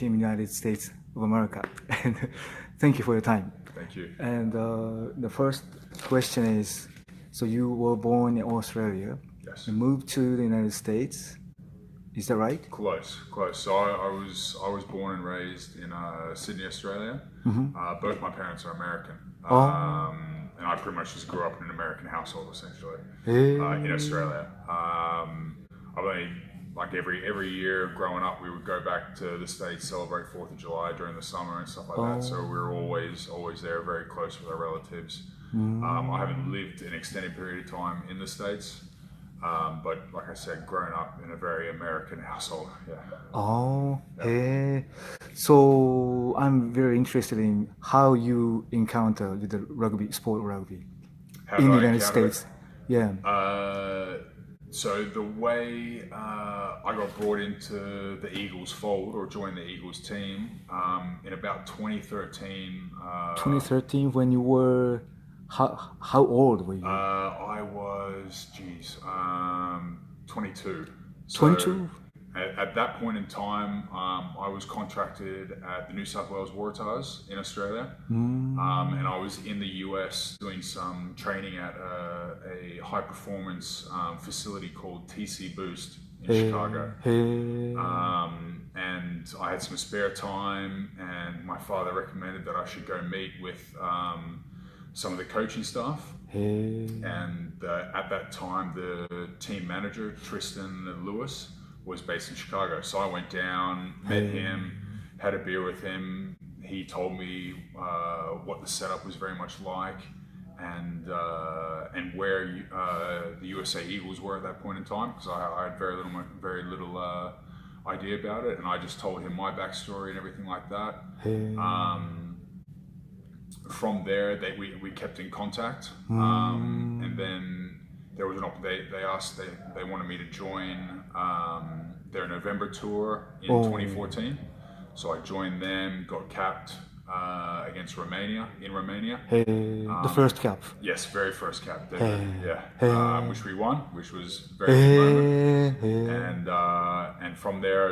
team United States of America. And thank you for your time. Thank you. And the first question is, so you were born in Australia. Yes. You moved to the United States. Is that right? Close. So I was born and raised in Sydney, Australia. Both my parents are American. And I pretty much just grew up in an American household, essentially, in Australia. Like every year growing up, we would go back to the States, celebrate 4th of July during the summer and stuff like that. So we were always there, very close with our relatives. I haven't lived an extended period of time in the States, but like I said, grown up in a very American household. So I'm very interested in how you encounter the sport rugby in the United States. So the way I got brought into the Eagles fold or joined the Eagles team in about 2013. 2013, when you were, how old were you? I was, 22. 22? At that point in time, I was contracted at the New South Wales Waratahs in Australia, and I was in the US doing some training at a high-performance facility called TC Boost in Chicago. And I had some spare time, and my father recommended that I should go meet with some of the coaching staff. And at that time, the team manager, Tristan Lewis, was based in Chicago. So I went down, met him, had a beer with him. He told me what the setup was very much like and where the USA Eagles were at that point in time, because I had very little idea about it. And I just told him my backstory and everything like that. From there, we kept in contact. And then there was they wanted me to join their November tour in 2014. So I joined them, got capped against Romania, the first cap. Yes, very first cap. Which we won, which was very good moment. And from there,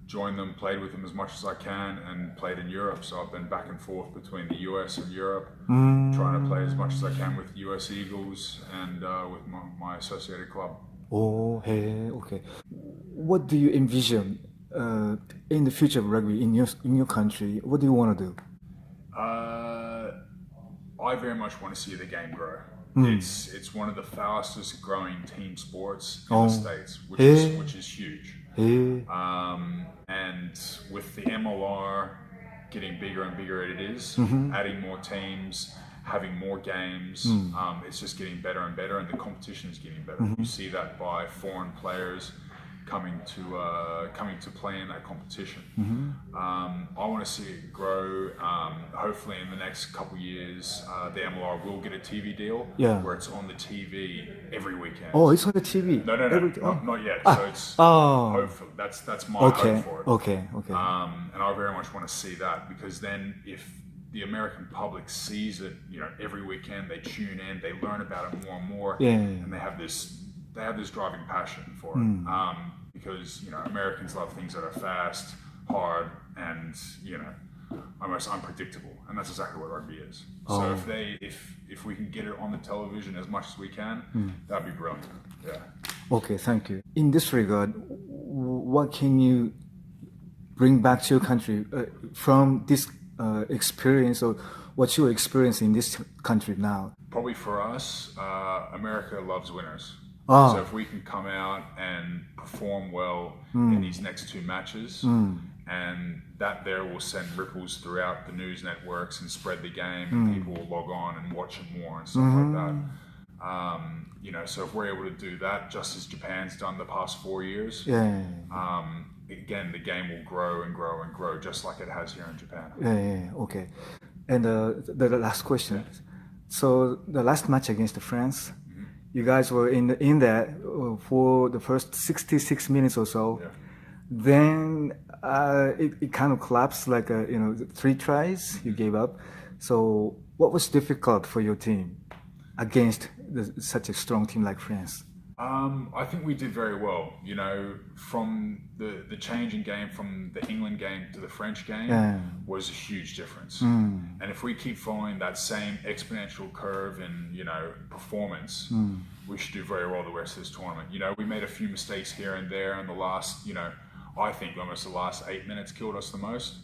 joined them, played with them as much as I can, and played in Europe. So I've been back and forth between the US and Europe, trying to play as much as I can with US Eagles and with my associated club. Okay. What do you envision in the future of rugby in your country? What do you want to do? I very much want to see the game grow. It's one of the fastest growing team sports in the States, which is huge. And with the MLR getting bigger and bigger it is, adding more teams, having more games, it's just getting better and better, and the competition is getting better. You see that by foreign players coming to play in that competition. I want to see it grow. Hopefully in the next couple years, the MLR will get a TV deal where it's on the TV every weekend. It's on the TV? No, not yet. So it's hopefully that's my hope for it. Okay. And I very much want to see that, because then if the American public sees it, every weekend, they tune in, they learn about it more and more, and they have this driving passion for it. Because Americans love things that are fast, hard, and almost unpredictable, and that's exactly what rugby is. So if we can get it on the television as much as we can, that'd be brilliant. Okay, thank you. In this regard, what can you bring back to your country from this experience, or what you experience in this country now? Probably for us, America loves winners. So if we can come out and perform well in these next two matches, and that there will send ripples throughout the news networks and spread the game, and people will log on and watch it more and stuff like that. So if we're able to do that, just as Japan's done the past 4 years, again, the game will grow and grow and grow, just like it has here in Japan. Okay. And the last question. So the last match against France, you guys were in there for the first 66 minutes or so. Then it kind of collapsed, like 3 tries you gave up. So what was difficult for your team against such a strong team like France? I think we did very well. You know, from the change in game from the England game to the French game was a huge difference. And if we keep following that same exponential curve in, you know, performance, we should do very well the rest of this tournament. You know, we made a few mistakes here and there in the last, you know, I think almost the last 8 minutes killed us the most.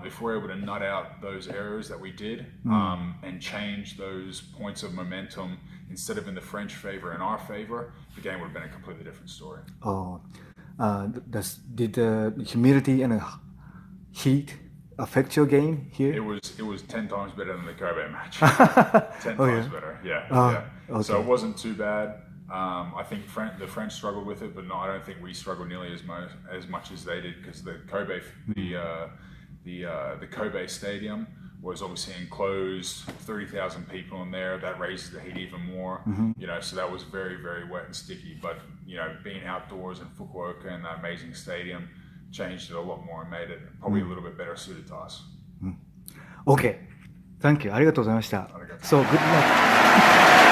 If we're able to nut out those errors that we did and change those points of momentum instead of in the French favor in our favor, the game would have been a completely different story. Oh, did the humidity and the heat affect your game here? It was 10 times better than the Kobe match. 10 times better, Okay. So it wasn't too bad. I think the French struggled with it, but no, I don't think we struggled nearly as much as they did, because the Kobe Stadium was obviously enclosed, 30,000 people in there. That raises the heat even more. You know, so that was very, very wet and sticky. But you know, being outdoors in Fukuoka in that amazing stadium changed it a lot more and made it probably a little bit better suited to us. Okay, thank you. ありがとうございました。So good luck.